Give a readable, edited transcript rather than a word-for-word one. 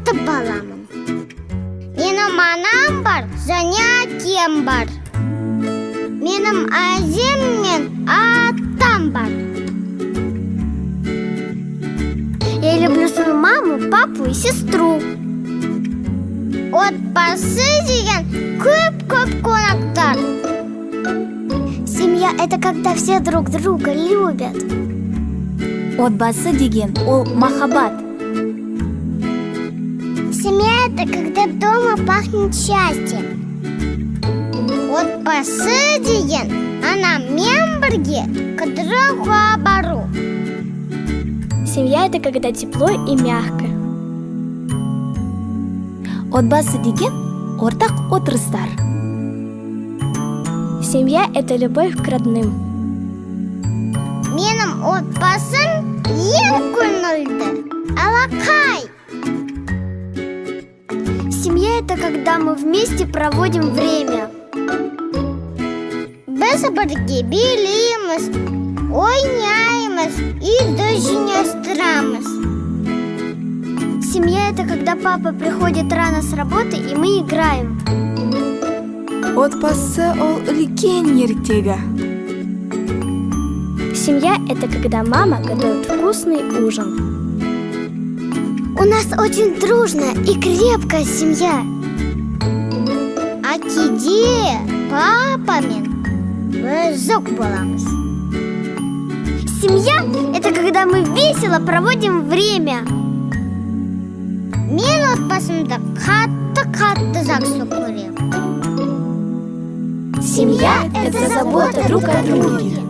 қатты баламын. Менің анам бар, және әкем бар. Менің әжем мен атам бар. Я люблю свою маму, папу и сестру. Отбасы деген көп-көп қонақтар. Семья – это когда все друг друга любят. Отбасы деген ол махаббат. Семья – это когда дома пахнет счастьем. Отбасы деген анамен бірге қыдыруға бару. Семья – это когда тепло и мягко. Отбасы деген ортақ отырыстар. Семья – это любовь к родным. Менің отбасым ең көңілді. Алақай. Семья – это когда мы вместе проводим время. Біз бірге билейміз, ойнаймыз и дожинестірамыз. Семья – это когда папа приходит рано с работы, и мы играем. Отбасы ол үлкен ертегі. Семья – это когда мама готовит вкусный ужин. У нас очень дружная и крепкая семья. А кейде папамен бізок боламыз. Семья – это когда мы весело проводим время. Мен отбасымды қатты жақсы көремін. Семья – это забота друг о друге.